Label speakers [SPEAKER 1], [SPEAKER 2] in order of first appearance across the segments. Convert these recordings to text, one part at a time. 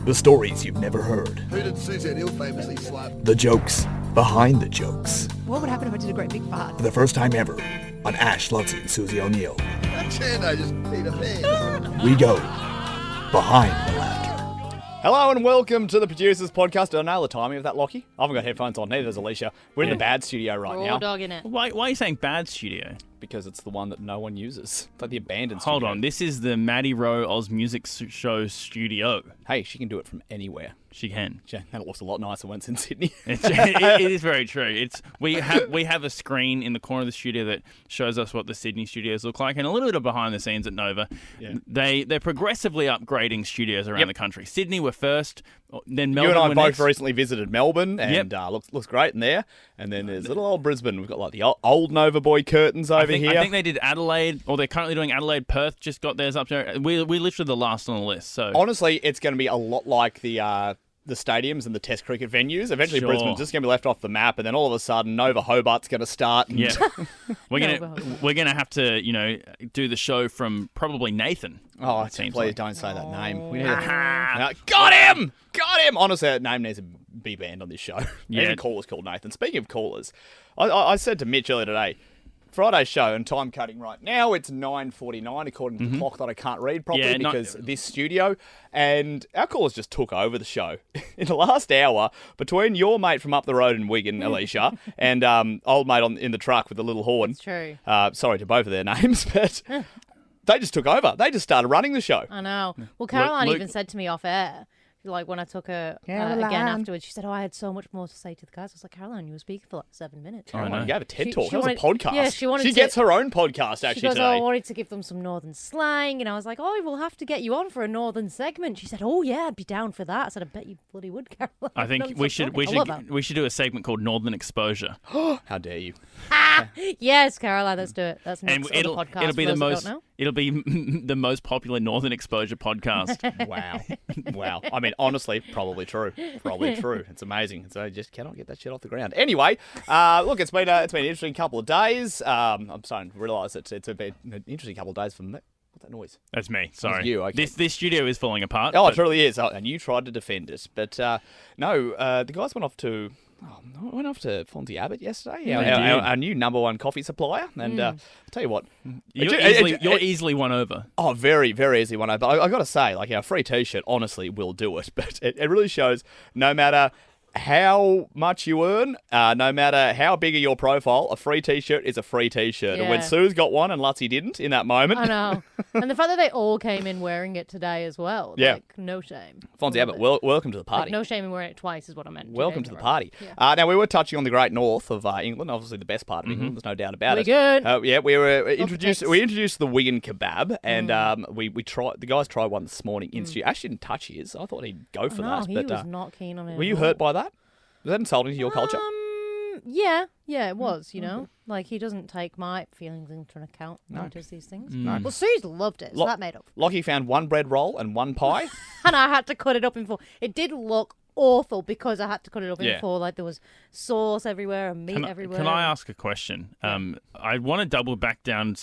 [SPEAKER 1] The stories you've never heard.
[SPEAKER 2] Who did Susie and Alicia famously slap?
[SPEAKER 1] The jokes behind the jokes.
[SPEAKER 3] What would happen if I did a great big fart?
[SPEAKER 1] For the first time ever on Ash, Lachie, and Susie O'Neill.
[SPEAKER 2] Chando just beat a man.
[SPEAKER 1] We go behind the laughter.
[SPEAKER 4] Hello and welcome to the Producers Podcast. Did I nail the timing of that, Lachie? I haven't got headphones on. Neither does Alicia. We're in the bad studio right
[SPEAKER 3] Raw
[SPEAKER 4] now.
[SPEAKER 3] dog in it.
[SPEAKER 5] Why are you saying bad studio?
[SPEAKER 4] Because it's the one that no one uses. It's like the abandoned
[SPEAKER 5] Hold
[SPEAKER 4] studio.
[SPEAKER 5] on, this is the Maddie Rowe Oz Music Show studio.
[SPEAKER 4] Hey, she can do it from anywhere.
[SPEAKER 5] She can.
[SPEAKER 4] That looks a lot nicer when it's in Sydney.
[SPEAKER 5] It is very true. We have a screen in the corner of the studio that shows us what the Sydney studios look like, and a little bit of behind the scenes at Nova.
[SPEAKER 4] Yeah.
[SPEAKER 5] They're progressively upgrading studios around the country. Sydney were first, then
[SPEAKER 4] You
[SPEAKER 5] Melbourne
[SPEAKER 4] and I
[SPEAKER 5] were
[SPEAKER 4] both
[SPEAKER 5] next.
[SPEAKER 4] recently visited Melbourne, and looks great in there. And then there's little old Brisbane. We've got like the old Nova Boy curtains over here.
[SPEAKER 5] I think they did Adelaide, or they're currently doing Adelaide. Perth just got theirs up there. We're literally the last on the list. So
[SPEAKER 4] Honestly, it's going to be a lot like the stadiums and the Test cricket venues. Eventually,
[SPEAKER 5] Sure.
[SPEAKER 4] Brisbane's just going to be left off the map, and then all of a sudden, Nova Hobart's going to start. And
[SPEAKER 5] yeah, we're gonna have to do the show from probably Nathan.
[SPEAKER 4] Oh,
[SPEAKER 5] it seems
[SPEAKER 4] please
[SPEAKER 5] like.
[SPEAKER 4] don't say that name. We need Got him! Honestly, that name needs to be banned on this show.
[SPEAKER 5] Yeah.
[SPEAKER 4] Even callers called Nathan. Speaking of callers, I said to Mitch earlier today, Friday's show, and time cutting right now, it's 9:49 according to the clock that I can't read properly
[SPEAKER 5] Yeah,
[SPEAKER 4] because this studio, and our callers just took over the show. In the last hour, between your mate from up the road in Wigan, Alicia, and old mate in the truck with the little horn.
[SPEAKER 3] It's true.
[SPEAKER 4] Sorry to both of their names, but they just took over. They just started running the show.
[SPEAKER 3] I know. Well, Caroline
[SPEAKER 5] Luke-
[SPEAKER 3] even said to me off air, like when I took her again afterwards, she said, I had so much more to say to the guys. I was like, Caroline, you were speaking for like 7 minutes.
[SPEAKER 5] I know.
[SPEAKER 4] Caroline gave a TED
[SPEAKER 3] She-
[SPEAKER 4] talk.
[SPEAKER 3] she
[SPEAKER 4] That was a
[SPEAKER 3] wanted-
[SPEAKER 4] podcast.
[SPEAKER 3] yeah, she wanted to-
[SPEAKER 4] gets her own podcast actually
[SPEAKER 3] She goes,
[SPEAKER 4] today.
[SPEAKER 3] I wanted to give them some northern slang. And I was like, we'll have to get you on for a northern segment. She said, yeah, I'd be down for that. I said, I bet you bloody would, Caroline.
[SPEAKER 5] I think
[SPEAKER 3] That's
[SPEAKER 5] we
[SPEAKER 3] so
[SPEAKER 5] should
[SPEAKER 3] funny. I love that.
[SPEAKER 5] we should do a segment called Northern Exposure,
[SPEAKER 4] How dare you?
[SPEAKER 3] Yes, Caroline, let's do it. That's next
[SPEAKER 5] and
[SPEAKER 3] on the podcast.
[SPEAKER 5] it'll be
[SPEAKER 3] for
[SPEAKER 5] the
[SPEAKER 3] those that
[SPEAKER 5] most
[SPEAKER 3] don't know.
[SPEAKER 5] it'll be the most popular Northern Exposure podcast.
[SPEAKER 4] Wow. I mean, honestly, probably true. Probably true. It's amazing. So I just cannot get that shit off the ground. Anyway, look, it's been an interesting couple of days. I'm starting to realise it's been an interesting couple of days for me. What's that noise?
[SPEAKER 5] That's me. Sorry.
[SPEAKER 4] you, okay.
[SPEAKER 5] This studio is falling apart.
[SPEAKER 4] Oh,
[SPEAKER 5] but
[SPEAKER 4] it truly is. Oh, and you tried to defend it. But no, the guys went off to Fonzie Abbott yesterday,
[SPEAKER 5] They
[SPEAKER 4] our new number one coffee supplier. And I'll tell you what.
[SPEAKER 5] You're easily won over.
[SPEAKER 4] Oh, very, very easy one. But I got to say, like, our free T-shirt honestly will do it. But it really shows no matter how much you earn, no matter how big of your profile, a free T-shirt is a free T-shirt. And when
[SPEAKER 3] Yeah.
[SPEAKER 4] Sue's got one and Lutzy didn't in that moment,
[SPEAKER 3] I know. And the fact that they all came in wearing it today as well.
[SPEAKER 4] Yeah.
[SPEAKER 3] Like, no shame.
[SPEAKER 4] Fonzie
[SPEAKER 3] Love
[SPEAKER 4] Abbott,
[SPEAKER 3] it.
[SPEAKER 4] welcome to the
[SPEAKER 3] Like,
[SPEAKER 4] party.
[SPEAKER 3] no shame in wearing it twice is what I meant.
[SPEAKER 4] Welcome to the
[SPEAKER 3] Today.
[SPEAKER 4] party.
[SPEAKER 3] Yeah.
[SPEAKER 4] Now, we were touching on the great north of England, obviously the best part of England, there's no doubt about
[SPEAKER 3] Wigan.
[SPEAKER 4] it. Yeah, we were
[SPEAKER 3] the
[SPEAKER 4] introduced.
[SPEAKER 3] ticks.
[SPEAKER 4] We introduced the Wigan kebab, and we tried. The guys tried one this morning in studio. Actually, didn't touch his. I thought he'd go for
[SPEAKER 3] No,
[SPEAKER 4] that.
[SPEAKER 3] he
[SPEAKER 4] But
[SPEAKER 3] was not keen on it.
[SPEAKER 4] were
[SPEAKER 3] at
[SPEAKER 4] you
[SPEAKER 3] all.
[SPEAKER 4] hurt by that? Was that insulting to your culture?
[SPEAKER 3] Yeah, it was, you know. Like, he doesn't take my feelings into account when he does these things.
[SPEAKER 4] No.
[SPEAKER 3] Well, Suze loved it, so
[SPEAKER 4] Lo-
[SPEAKER 3] that made up.
[SPEAKER 4] Lockie found one bread roll and one pie.
[SPEAKER 3] And I had to cut it up in four. It did look awful because I had to cut it up in
[SPEAKER 5] Yeah.
[SPEAKER 3] four. Like, there was sauce everywhere and meat everywhere.
[SPEAKER 5] Can I ask a question? I want to double back down,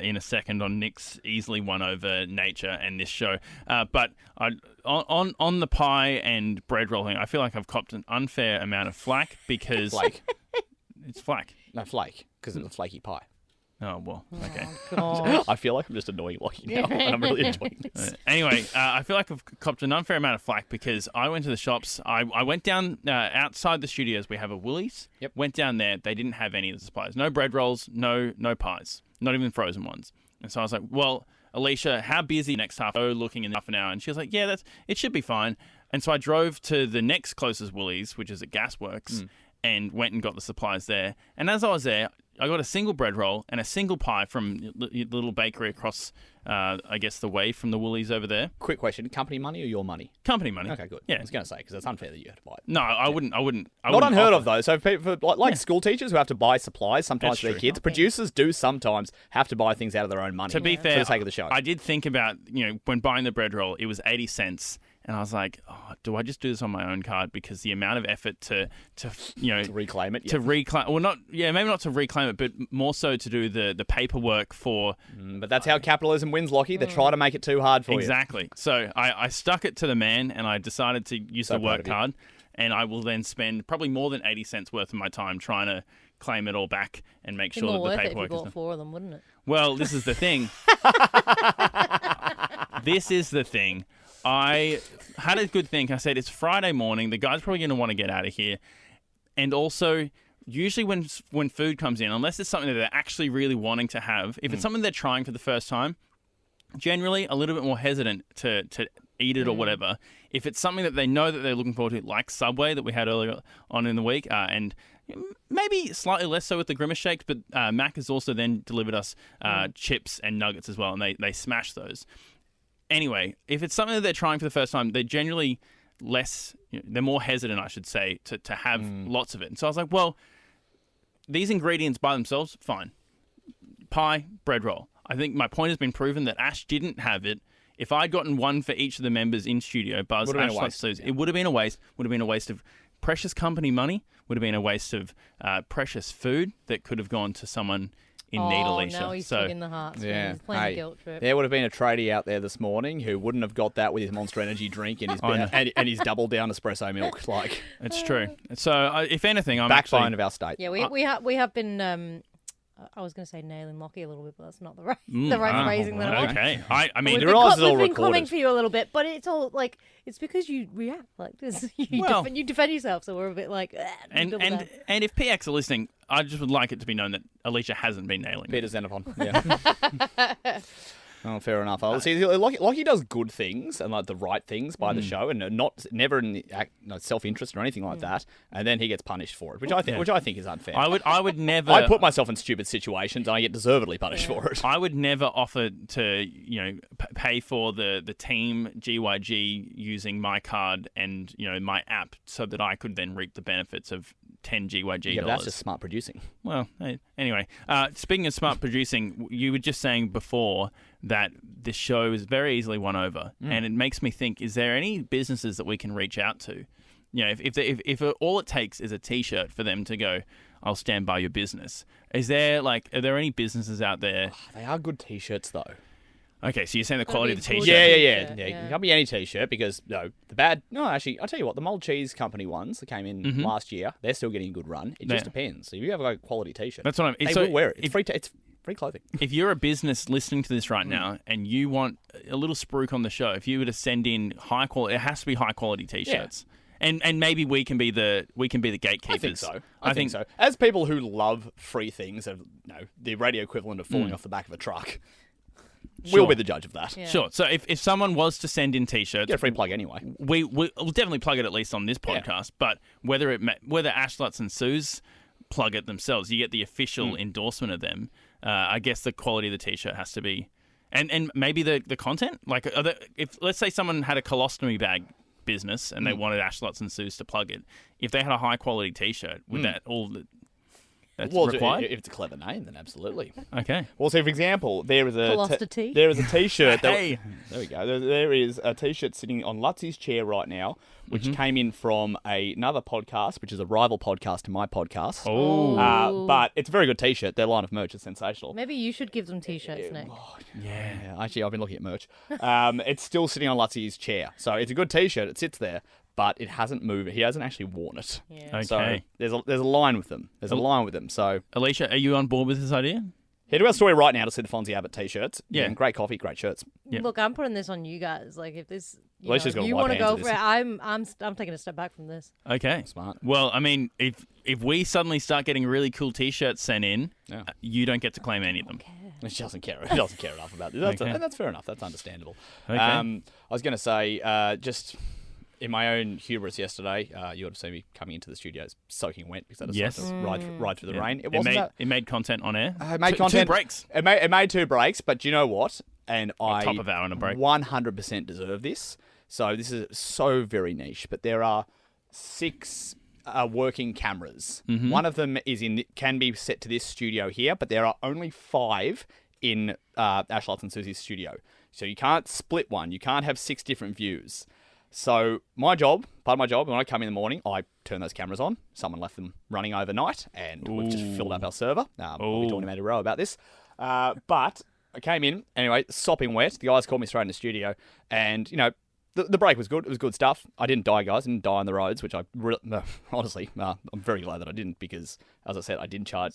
[SPEAKER 5] in a second on Nick's easily won over nature and this show. But on the pie and bread roll thing, I feel like I've copped an unfair amount of flack because
[SPEAKER 4] Flake.
[SPEAKER 5] it's flack.
[SPEAKER 4] No, flake, because it's a flaky pie.
[SPEAKER 5] Oh, well, okay.
[SPEAKER 3] God.
[SPEAKER 4] I feel like I'm just annoying Lockie now, and I'm really enjoying this.
[SPEAKER 5] Anyway, I feel like I've copped an unfair amount of flack because I went to the shops. I went down outside the studios. We have a Woolies.
[SPEAKER 4] Yep.
[SPEAKER 5] Went down there. They didn't have any of the supplies. No bread rolls. No pies. Not even frozen ones. And so I was like, well, Alicia, how busy next half? Oh, looking in half an hour. And she was like, yeah, it should be fine. And so I drove to the next closest Woolies, which is at Gasworks, and went and got the supplies there. And as I was there, I got a single bread roll and a single pie from the little bakery across, I guess, the way from the Woolies over there.
[SPEAKER 4] Quick question: company money or your money?
[SPEAKER 5] Company money.
[SPEAKER 4] Okay, good.
[SPEAKER 5] Yeah.
[SPEAKER 4] I was going to say because it's unfair that you have to buy it.
[SPEAKER 5] No, I wouldn't.
[SPEAKER 4] Not unheard of though. So for like school teachers who have to buy supplies sometimes
[SPEAKER 5] That's
[SPEAKER 4] for their
[SPEAKER 5] true.
[SPEAKER 4] kids, producers do sometimes have to buy things out of their own money.
[SPEAKER 5] To be
[SPEAKER 4] for
[SPEAKER 5] fair,
[SPEAKER 4] the sake of the show.
[SPEAKER 5] I did think about, when buying the bread roll, it was 80 cents. And I was like, oh, do I just do this on my own card? Because the amount of effort to
[SPEAKER 4] reclaim it.
[SPEAKER 5] to reclaim, well, maybe not to reclaim it, but more so to do the paperwork for.
[SPEAKER 4] But that's how capitalism wins, Lachie. They try to make it too hard for you.
[SPEAKER 5] Exactly. So I stuck it to the man, and I decided to use the work card, and I will then spend probably more than 80 cents worth of my time trying to claim it all back and make sure that the paperwork is done.
[SPEAKER 3] Four of them, wouldn't it?
[SPEAKER 5] Well, this is the thing. This is the thing. I had a good think. I said, it's Friday morning. The guy's probably going to want to get out of here. And also, usually when food comes in, unless it's something that they're actually really wanting to have, if it's something they're trying for the first time, generally a little bit more hesitant to eat it or whatever. If it's something that they know that they're looking forward to, like Subway that we had earlier on in the week, and maybe slightly less so with the Grimace shakes, but Mac has also then delivered us chips and nuggets as well, and they smash those. Anyway, if it's something that they're trying for the first time, they're generally less, they're more hesitant, I should say, to have lots of it. And so I was like, well, these ingredients by themselves, fine. Pie, bread roll. I think my point has been proven that Ash didn't have it. If I'd gotten one for each of the members in studio, Buzz, Ash, Susie, it would have been a waste. Would have been a waste of precious company money. Would have been a waste of precious food that could have gone to someone in need, Alicia.
[SPEAKER 3] Now he's in the heart.
[SPEAKER 4] Yeah.
[SPEAKER 3] He's playing a guilt trip.
[SPEAKER 4] There would have been a tradie out there this morning who wouldn't have got that with his Monster Energy drink and his and his double down espresso milk. Like,
[SPEAKER 5] it's true. So if anything, I'm
[SPEAKER 4] backbone of our state.
[SPEAKER 3] Yeah, we have been. I was going to say nailing Lachie a little bit, but that's not the right phrasing that I want.
[SPEAKER 5] Okay. I mean,
[SPEAKER 3] we've been coming for you a little bit, but it's all like it's because you react like this. You defend yourself, so we're a bit like.
[SPEAKER 5] And if PX are listening, I just would like it to be known that Alicia hasn't been nailing.
[SPEAKER 4] Peter Xenophon. Yeah. Oh, fair enough. See, Lachie does good things and like the right things by the show, and never in the self-interest or anything like that. And then he gets punished for it, which I think is unfair.
[SPEAKER 5] I would never.
[SPEAKER 4] I put myself in stupid situations, and I get deservedly punished for it.
[SPEAKER 5] I would never offer to pay for the team GYG using my card and my app so that I could then reap the benefits of 10 GYG.
[SPEAKER 4] Yeah, but that's just smart producing.
[SPEAKER 5] Well, anyway, speaking of smart producing, you were just saying before that this show is very easily won over, and it makes me think: is there any businesses that we can reach out to? If all it takes is a T-shirt for them to go, "I'll stand by your business." Are there any businesses out there?
[SPEAKER 4] They are good T-shirts though.
[SPEAKER 5] Okay, so you're saying the quality of the T-shirt?
[SPEAKER 4] Yeah. It can't be any T-shirt because actually, I'll tell you what, the Mold Cheese Company ones that came in last year, they're still getting a good run. It just depends. So if you have a quality T-shirt,
[SPEAKER 5] that's what I mean.
[SPEAKER 4] They will wear it. It's free. It's free clothing.
[SPEAKER 5] If you're a business listening to this right now and you want a little spruik on the show, if you were to send in high quality, it has to be high quality T-shirts. Yeah. And maybe we can be the gatekeepers.
[SPEAKER 4] I think so. As people who love free things, the radio equivalent of falling off the back of a truck.
[SPEAKER 5] Sure.
[SPEAKER 4] We'll be the judge of that.
[SPEAKER 5] Yeah. Sure. So if someone was to send in T-shirts,
[SPEAKER 4] get a free plug anyway.
[SPEAKER 5] We'll definitely plug it at least on this podcast. But whether Ash Lutz and Suze plug it themselves, you get the official endorsement of them. I guess the quality of the T-shirt has to be, and maybe the content. Like, if let's say someone had a colostomy bag business and they wanted Ash Lutz and Suze to plug it, if they had a high quality T-shirt, would that all? That's required?
[SPEAKER 4] If it's a clever name, then absolutely.
[SPEAKER 5] Okay.
[SPEAKER 4] Well, so for example, there is a T-shirt.
[SPEAKER 5] Hey.
[SPEAKER 4] There we go. There is a T-shirt sitting on Lutzie's chair right now, which came in from another podcast, which is a rival podcast to my podcast.
[SPEAKER 5] Oh.
[SPEAKER 4] But it's a very good T-shirt. Their line of merch is sensational.
[SPEAKER 3] Maybe you should give them T-shirts, Nick.
[SPEAKER 4] Yeah. Actually, I've been looking at merch. It's still sitting on Lutzie's chair, so it's a good T-shirt. It sits there. But it hasn't moved. He hasn't actually worn it.
[SPEAKER 3] Yeah.
[SPEAKER 5] Okay.
[SPEAKER 4] So there's a line with them. So
[SPEAKER 5] Alicia, are you on board with this idea?
[SPEAKER 4] head to our story right now to see the Fonzie Abbott t-shirts.
[SPEAKER 5] Yeah.
[SPEAKER 4] Great coffee, great shirts.
[SPEAKER 5] Yep.
[SPEAKER 3] Look, I'm putting this on you guys. Like, if this, you
[SPEAKER 4] Alicia's got
[SPEAKER 3] you
[SPEAKER 4] wipe
[SPEAKER 3] want to
[SPEAKER 4] hands
[SPEAKER 3] go
[SPEAKER 4] of
[SPEAKER 3] for
[SPEAKER 4] this.
[SPEAKER 3] it, I'm taking a step back from this.
[SPEAKER 5] Okay.
[SPEAKER 4] Smart.
[SPEAKER 5] Well, I mean, if we suddenly start getting really cool T-shirts sent in, you don't get to claim any of them.
[SPEAKER 4] She doesn't care. She doesn't care enough about this. And that's fair enough. That's understandable.
[SPEAKER 5] Okay.
[SPEAKER 4] I was going to say, just in my own hubris yesterday, you would have seen me coming into the studios soaking wet because I decided to ride through the rain.
[SPEAKER 5] It made content on air.
[SPEAKER 4] It made content.
[SPEAKER 5] 2 breaks.
[SPEAKER 4] It made 2 breaks, but you know what? And I
[SPEAKER 5] top of hour and a break.
[SPEAKER 4] 100% deserve this. So this is so very niche, but there are 6 working cameras.
[SPEAKER 5] Mm-hmm.
[SPEAKER 4] One of them can be set to this studio here, but there are only 5 in Ash Lutz and Susie's studio. So you can't split one. You can't have 6 different views. So part of my job, when I come in the morning, I turn those cameras on. Someone left them running overnight, and we've just filled up our server. I'll be talking to Matty Rowe about this. But I came in, anyway, sopping wet. The guys called me straight in the studio, and, the break was good. It was good stuff. I didn't die, guys. I didn't die on the roads, which honestly, I'm very glad that I didn't, because, as I said, I didn't charge.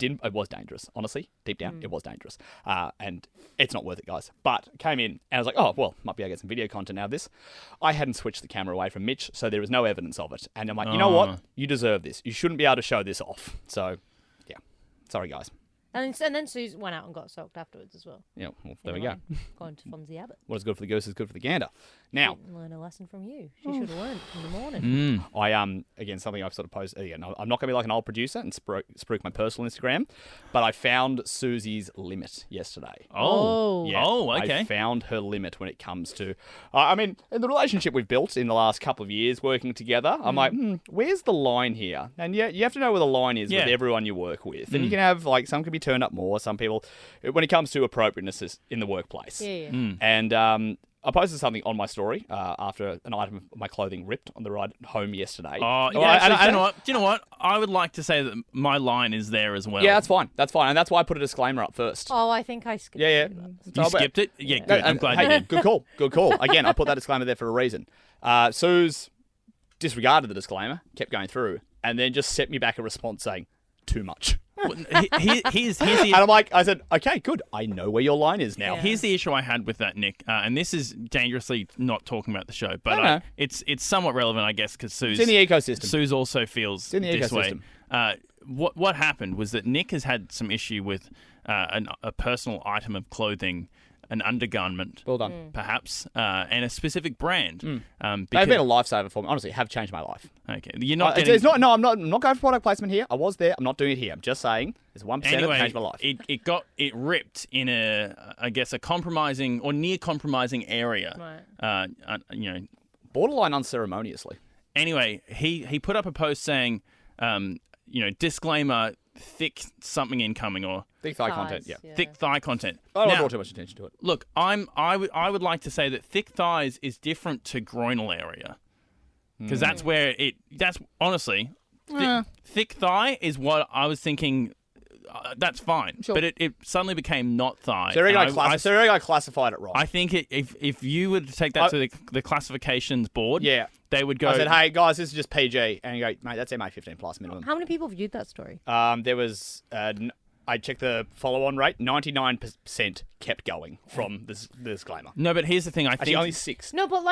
[SPEAKER 4] It was dangerous. Honestly, deep down, it was dangerous. And it's not worth it, guys. But came in, and I was like, oh, well, might be able to get some video content out of this. I hadn't switched the camera away from Mitch, so there was no evidence of it. And I'm like, you know what? You deserve this. You shouldn't be able to show this off. So, yeah. Sorry, guys.
[SPEAKER 3] And then Suze went out and got soaked afterwards as well.
[SPEAKER 4] Yeah, well, there we go.
[SPEAKER 3] Going to Fonzie Abbott.
[SPEAKER 4] What is good for the goose is good for the gander. Now,
[SPEAKER 3] Didn't learn a lesson from you. She should have learned in the morning.
[SPEAKER 4] I again, something I've sort of posted. Again, I'm not going to be like an old producer and spruik my personal Instagram, but I found Susie's limit yesterday.
[SPEAKER 3] Oh.
[SPEAKER 4] Yeah,
[SPEAKER 5] okay.
[SPEAKER 4] I found her limit when it comes to, in the relationship we've built in the last couple of years working together, I'm like, where's the line here? And yeah, you have to know where the line is with everyone you work with. And you can have, some can be turned up more, some people, when it comes to appropriateness in the workplace.
[SPEAKER 3] Yeah.
[SPEAKER 4] And, I posted something on my story after an item of my clothing ripped on the ride home yesterday.
[SPEAKER 5] Oh, yeah, do you know what? I would like to say that my line is there as well.
[SPEAKER 4] Yeah, that's fine. That's fine. And that's why I put a disclaimer up first.
[SPEAKER 3] Oh, I think I skipped
[SPEAKER 4] Yeah.
[SPEAKER 3] it.
[SPEAKER 5] You skipped it? Yeah, good. I'm glad you did.
[SPEAKER 4] Good call. Good call. Again, I put that disclaimer there for a reason. Suze disregarded the disclaimer, kept going through, and then just sent me back a response saying, too much.
[SPEAKER 5] Here's
[SPEAKER 4] And I'm like, I said, okay, good. I know where your line is now.
[SPEAKER 3] Yeah.
[SPEAKER 5] Here's the issue I had with that, Nick, and this is dangerously not talking about the show, but
[SPEAKER 4] No.
[SPEAKER 5] it's somewhat relevant, I guess, because
[SPEAKER 4] It's in the ecosystem.
[SPEAKER 5] Suze also feels
[SPEAKER 4] in the
[SPEAKER 5] this
[SPEAKER 4] ecosystem.
[SPEAKER 5] way. What happened was that Nick has had some issue with a personal item of clothing, an undergarment,
[SPEAKER 4] Well done.
[SPEAKER 5] perhaps, and a specific brand.
[SPEAKER 4] They've been a lifesaver for me. Honestly, have changed my life.
[SPEAKER 5] Okay, you're not getting...
[SPEAKER 4] I'm not going for product placement here. I was there. I'm not doing it here. I'm just saying there's 1% that changed my life.
[SPEAKER 5] It ripped in a compromising or near compromising area.
[SPEAKER 3] Right.
[SPEAKER 4] Borderline unceremoniously.
[SPEAKER 5] Anyway, he put up a post saying, disclaimer, thick something incoming, or
[SPEAKER 4] Thick thigh content, yeah.
[SPEAKER 5] thick thigh content.
[SPEAKER 4] I don't want to
[SPEAKER 5] Now,
[SPEAKER 4] draw too much attention to it.
[SPEAKER 5] look, I would like to say that thick thighs is different to groinal area, because that's where that's honestly thick thigh is what I was thinking. That's fine,
[SPEAKER 4] Sure.
[SPEAKER 5] but it suddenly became not thigh.
[SPEAKER 4] So they're
[SPEAKER 5] And
[SPEAKER 4] going to classified it wrong.
[SPEAKER 5] I think if you were to take that to the classifications board,
[SPEAKER 4] Yeah.
[SPEAKER 5] they would go.
[SPEAKER 4] I said, hey, guys, this is just PG. And you go, mate, that's MA 15 plus minimum.
[SPEAKER 3] How many people viewed that story?
[SPEAKER 4] There was, I checked the follow-on rate, 99% kept going from this disclaimer.
[SPEAKER 5] No, but here's the thing. I
[SPEAKER 4] Actually,
[SPEAKER 5] think
[SPEAKER 4] only 6.
[SPEAKER 3] No, but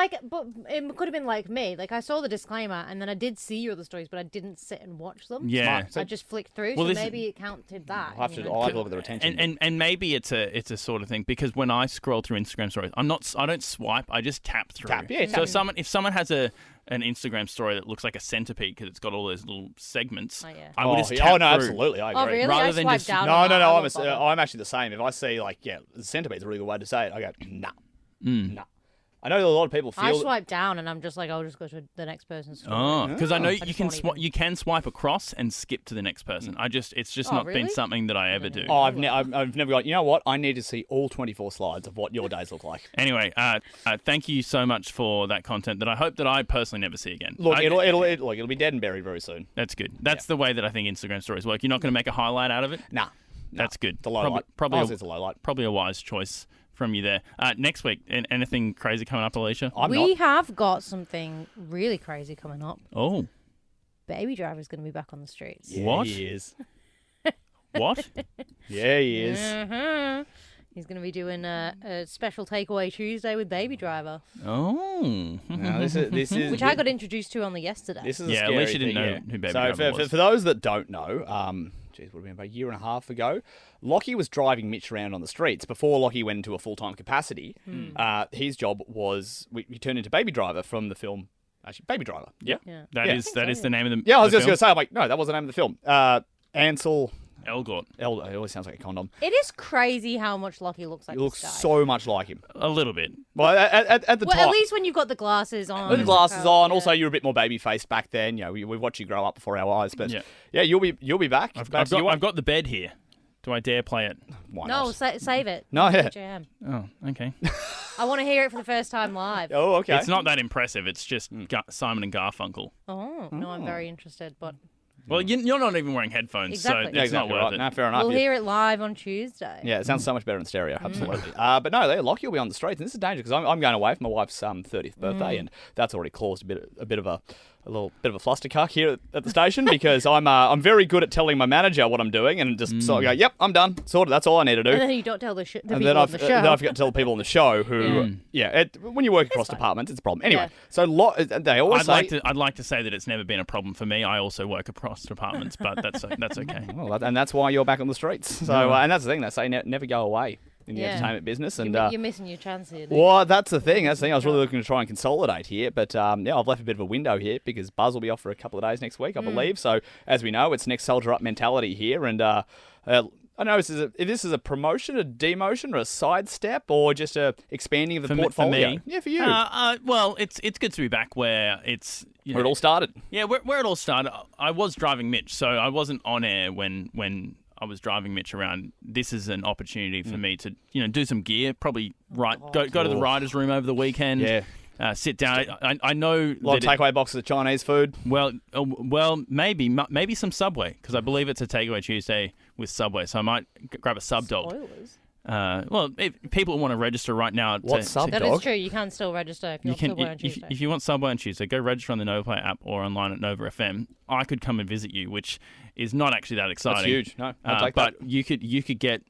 [SPEAKER 3] it could have been like me. Like I saw the disclaimer and then I did see your other stories, but I didn't sit and watch them.
[SPEAKER 5] Yeah.
[SPEAKER 4] Smart. So
[SPEAKER 3] I just flicked through,
[SPEAKER 5] Well,
[SPEAKER 3] so
[SPEAKER 5] this-
[SPEAKER 3] maybe it counted that.
[SPEAKER 4] I'll have to look at the retention.
[SPEAKER 5] and maybe it's a sort of thing, because when I scroll through Instagram stories, I don't swipe. I just tap through.
[SPEAKER 4] Tap, yeah,
[SPEAKER 5] So
[SPEAKER 4] tap.
[SPEAKER 5] if someone has an Instagram story that looks like a centipede because it's got all those little segments,
[SPEAKER 3] Oh, yeah.
[SPEAKER 5] I would just
[SPEAKER 4] yeah.
[SPEAKER 5] tap
[SPEAKER 4] no,
[SPEAKER 5] through.
[SPEAKER 4] absolutely. I agree.
[SPEAKER 3] Oh, really?
[SPEAKER 5] Rather
[SPEAKER 3] I
[SPEAKER 5] than
[SPEAKER 3] swiped
[SPEAKER 5] just-
[SPEAKER 3] down.
[SPEAKER 4] No,
[SPEAKER 3] on
[SPEAKER 4] no,
[SPEAKER 3] that.
[SPEAKER 4] no.
[SPEAKER 3] I won't bother.
[SPEAKER 4] I'm actually the same. If I see, the centipede's a really good way to say it, I go, nah. Nah. I know that a lot of people
[SPEAKER 3] I
[SPEAKER 4] feel...
[SPEAKER 3] swipe down and I'm just like, I'll just go to the next person's story.
[SPEAKER 5] Oh, because I know
[SPEAKER 3] I just won't
[SPEAKER 5] you can swipe across and skip to the next person. It's just
[SPEAKER 3] Oh,
[SPEAKER 5] not been
[SPEAKER 3] really?
[SPEAKER 5] something that I ever do.
[SPEAKER 4] Oh, I've never got... You know what? I need to see all 24 slides of what your days look like.
[SPEAKER 5] Anyway, thank you so much for that content that I hope that I personally never see again.
[SPEAKER 4] Look, it'll be dead and buried very soon.
[SPEAKER 5] That's good. That's the way that I think Instagram stories work. You're not going to make a highlight out of it.
[SPEAKER 4] Nah.
[SPEAKER 5] That's good.
[SPEAKER 4] It's a low light.
[SPEAKER 5] Probably
[SPEAKER 4] Honestly, it's a low light.
[SPEAKER 5] Probably a wise choice from you there. Next week, anything crazy coming up, Alicia?
[SPEAKER 3] We have got something really crazy coming up.
[SPEAKER 5] Oh,
[SPEAKER 3] Baby Driver's going to be back on the streets.
[SPEAKER 4] Yeah,
[SPEAKER 5] What?
[SPEAKER 4] he is.
[SPEAKER 5] what?
[SPEAKER 4] Yeah, he is.
[SPEAKER 3] Mm-hmm. He's going to be doing a special takeaway Tuesday with Baby Driver,
[SPEAKER 5] Oh.
[SPEAKER 4] Now, this is
[SPEAKER 3] which I got introduced to only yesterday.
[SPEAKER 4] This is a
[SPEAKER 5] Yeah,
[SPEAKER 4] scary
[SPEAKER 5] Alicia didn't
[SPEAKER 4] thing,
[SPEAKER 5] know
[SPEAKER 4] yeah.
[SPEAKER 5] who Baby
[SPEAKER 4] So
[SPEAKER 5] Driver was.
[SPEAKER 4] for those that don't know, would have been about a year and a half ago, Lachie was driving Mitch around on the streets before Lachie went into a full-time capacity. His job was he turned into Baby Driver from the film. Actually, Baby Driver.
[SPEAKER 5] Yeah.
[SPEAKER 3] Yeah.
[SPEAKER 5] That
[SPEAKER 4] Yeah.
[SPEAKER 5] is the name of the
[SPEAKER 4] Yeah, I was
[SPEAKER 5] the
[SPEAKER 4] just going
[SPEAKER 5] film.
[SPEAKER 4] to say, I'm like, no, that wasn't the name of the film. Ansel
[SPEAKER 5] Elgort.
[SPEAKER 4] It always sounds like a condom.
[SPEAKER 3] It is crazy how much Lockie looks like
[SPEAKER 4] He looks
[SPEAKER 3] this guy.
[SPEAKER 4] so much like him.
[SPEAKER 5] A little bit.
[SPEAKER 4] Well, at the
[SPEAKER 3] Well,
[SPEAKER 4] time.
[SPEAKER 3] at least when you've got the glasses on.
[SPEAKER 4] With the glasses
[SPEAKER 3] Oh,
[SPEAKER 4] on.
[SPEAKER 3] yeah.
[SPEAKER 4] Also, you're a bit more baby-faced back then. You know, we watched you grow up before our eyes. But
[SPEAKER 5] Yeah.
[SPEAKER 4] yeah, you'll be back.
[SPEAKER 5] I've
[SPEAKER 4] Perhaps you
[SPEAKER 5] got
[SPEAKER 4] won't-
[SPEAKER 5] the bed here. Do I dare play it?
[SPEAKER 4] Why
[SPEAKER 3] No,
[SPEAKER 4] not?
[SPEAKER 3] save it.
[SPEAKER 4] No, yeah.
[SPEAKER 3] Jam.
[SPEAKER 5] Oh, okay.
[SPEAKER 3] I want to hear it for the first time live.
[SPEAKER 4] Oh, okay.
[SPEAKER 5] It's not that impressive. It's just Simon and Garfunkel.
[SPEAKER 3] Oh, no, I'm very interested, but
[SPEAKER 5] Well, you're not even wearing headphones,
[SPEAKER 3] Exactly.
[SPEAKER 5] so it's not worth
[SPEAKER 4] right.
[SPEAKER 5] it.
[SPEAKER 4] No, fair enough.
[SPEAKER 3] we'll
[SPEAKER 4] Yeah.
[SPEAKER 3] hear it live on Tuesday.
[SPEAKER 4] Yeah, it sounds so much better in stereo, absolutely. But no, Lachie will be on the streets, and this is dangerous because I'm going away for my wife's 30th birthday, and that's already caused a bit of a little bit of a flustercuck here at the station because I'm very good at telling my manager what I'm doing and just sort of go, yep, I'm done, sorted. That's all I need to do.
[SPEAKER 3] And then you don't tell the people
[SPEAKER 4] And then
[SPEAKER 3] on the show.
[SPEAKER 4] then I forget to tell the people on the show who, when you work across departments, it's a problem. Anyway, so they always say...
[SPEAKER 5] I'd like to say that it's never been a problem for me. I also work across departments, but that's okay.
[SPEAKER 4] Well, and that's why you're back on the streets. So, and that's the thing, they say never go away in the entertainment business. And
[SPEAKER 3] You're missing your chance here.
[SPEAKER 4] well, that's the thing. I was really looking to try and consolidate here, but I've left a bit of a window here because Buzz will be off for a couple of days next week, I believe. So, as we know, it's next soldier up mentality here, and I don't know if this is a promotion, a demotion, or a sidestep, or just a expanding of the portfolio.
[SPEAKER 5] For me,
[SPEAKER 4] yeah, for you.
[SPEAKER 5] Well, it's good to be back where it's
[SPEAKER 4] Where it all started.
[SPEAKER 5] Yeah, where it all started. I was driving Mitch, so I wasn't on air when I was driving Mitch around. This is an opportunity for me to do some gear. Probably go to the writers' room over the weekend.
[SPEAKER 4] Yeah.
[SPEAKER 5] Sit down. I know
[SPEAKER 4] A lot of takeaway boxes of Chinese food.
[SPEAKER 5] Well, maybe some Subway because I believe it's a takeaway Tuesday with Subway. So I might grab a sub dog.
[SPEAKER 3] Spoilers.
[SPEAKER 5] If people want to register right now.
[SPEAKER 4] What's sub
[SPEAKER 3] That
[SPEAKER 4] dog?
[SPEAKER 3] is true. You can still register if you're still on Tuesday.
[SPEAKER 5] If you want Subway on Tuesday, go register on the Nova Play app or online at Nova FM. I could come and visit you, which is not actually that exciting.
[SPEAKER 4] That's huge. No, I'll take
[SPEAKER 5] but
[SPEAKER 4] that.
[SPEAKER 5] you could get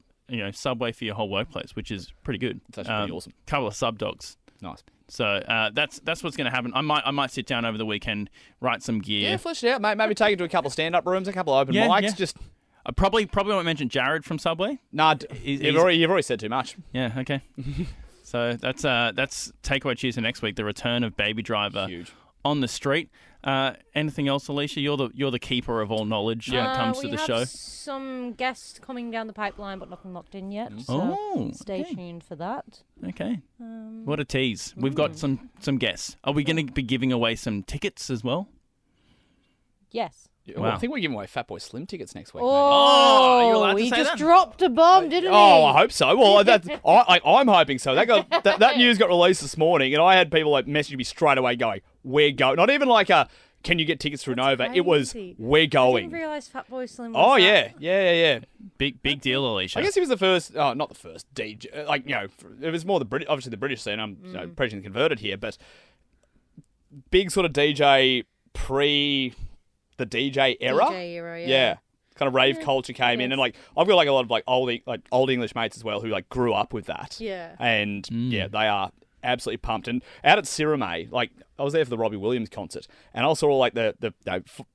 [SPEAKER 5] Subway for your whole workplace, which is pretty good.
[SPEAKER 4] That's pretty awesome.
[SPEAKER 5] Couple of sub dogs.
[SPEAKER 4] Nice.
[SPEAKER 5] So that's what's going to happen. I might sit down over the weekend, write some gear.
[SPEAKER 4] Yeah, flesh it out, mate. Maybe take it to a couple of stand-up rooms, a couple of open mics.
[SPEAKER 5] Yeah.
[SPEAKER 4] Just
[SPEAKER 5] I probably won't mention Jared from Subway.
[SPEAKER 4] nah. You've already said too much.
[SPEAKER 5] Yeah. Okay. So that's Takeaway Tuesday next week. The return of Baby Driver
[SPEAKER 4] Huge.
[SPEAKER 5] on the street. Anything else, Alicia? You're the keeper of all knowledge when it comes to the show.
[SPEAKER 3] We have some guests coming down the pipeline, but nothing locked in yet. So stay tuned for that.
[SPEAKER 5] Okay. What a tease. We've got some guests. Are we going to be giving away some tickets as well?
[SPEAKER 3] Yes.
[SPEAKER 4] Well,
[SPEAKER 5] Wow.
[SPEAKER 4] I think we're giving away Fatboy Slim tickets next week.
[SPEAKER 5] Oh, are you allowed to
[SPEAKER 3] he
[SPEAKER 5] say
[SPEAKER 3] just
[SPEAKER 5] that?
[SPEAKER 3] dropped a bomb, didn't he?
[SPEAKER 4] Oh, I hope so. Well, I'm hoping so. That news got released this morning, and I had people message me straight away going, "We're going." Not even like can you get tickets through Nova? It was,
[SPEAKER 3] crazy.
[SPEAKER 4] "We're
[SPEAKER 3] I
[SPEAKER 4] going."
[SPEAKER 3] didn't realise Fatboy Slim was
[SPEAKER 4] Oh
[SPEAKER 3] that.
[SPEAKER 4] yeah.
[SPEAKER 5] Big deal, Alicia.
[SPEAKER 4] I guess he was the first. Oh, not the first DJ. It was more obviously the British scene. I'm preaching the converted here, but big sort of DJ pre the DJ era.
[SPEAKER 3] DJ era, yeah.
[SPEAKER 4] Kind of rave culture came in, and I've got a lot of old English mates as well who grew up with that.
[SPEAKER 3] Yeah.
[SPEAKER 4] And they are absolutely pumped. And out at Sirame, I was there for the Robbie Williams concert, and I saw all the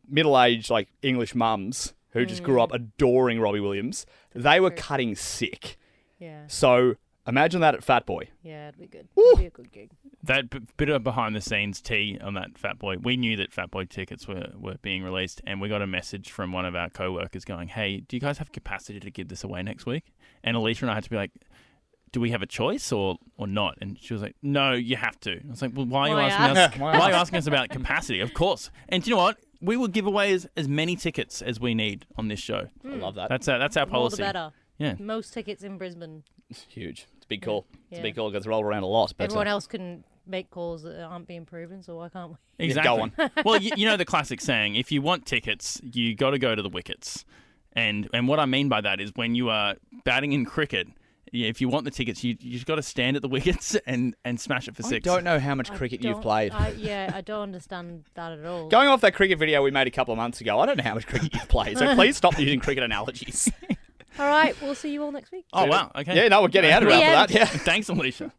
[SPEAKER 4] middle-aged English mums who just grew up adoring Robbie Williams. They were cutting sick.
[SPEAKER 3] Yeah.
[SPEAKER 4] So imagine that at Fat Boy.
[SPEAKER 3] Yeah, it'd be good. It'd be a good gig.
[SPEAKER 5] That bit of behind-the-scenes tea on that Fat Boy. We knew that Fat Boy tickets were being released, and we got a message from one of our co-workers going, "Hey, do you guys have capacity to give this away next week?" And Alicia and I had to be like, "Do we have a choice or not?" And she was like, "No, you have to." I was like, "Well, why are you asking us? Why are you asking us about capacity?" Of course. And do you know what? We will give away as many tickets as we need on this show.
[SPEAKER 4] I love that.
[SPEAKER 5] That's our
[SPEAKER 3] The more
[SPEAKER 5] policy.
[SPEAKER 3] the better.
[SPEAKER 5] Yeah.
[SPEAKER 3] Most tickets in Brisbane.
[SPEAKER 4] It's huge. It's a big call. It's a
[SPEAKER 3] Yeah.
[SPEAKER 4] big call. It gets rolled around a lot. But
[SPEAKER 3] Everyone else can make calls that aren't being proven, so why can't we?
[SPEAKER 5] Exactly.
[SPEAKER 4] go on.
[SPEAKER 5] Well, you know the classic saying: if you want tickets, you got to go to the wickets. And what I mean by that is when you are batting in cricket, if you want the tickets, you just got to stand at the wickets and smash it for
[SPEAKER 4] I
[SPEAKER 5] six.
[SPEAKER 4] don't know how much cricket you've played.
[SPEAKER 3] I don't understand that at all.
[SPEAKER 4] Going off that cricket video we made a couple of months ago, I don't know how much cricket you've played, so please stop using cricket analogies.
[SPEAKER 3] All right, we'll see you all next week.
[SPEAKER 5] Oh wow! Okay.
[SPEAKER 4] Yeah, no, we're getting out of it
[SPEAKER 3] The
[SPEAKER 4] after that.
[SPEAKER 3] end.
[SPEAKER 4] Yeah.
[SPEAKER 5] Thanks, Alicia.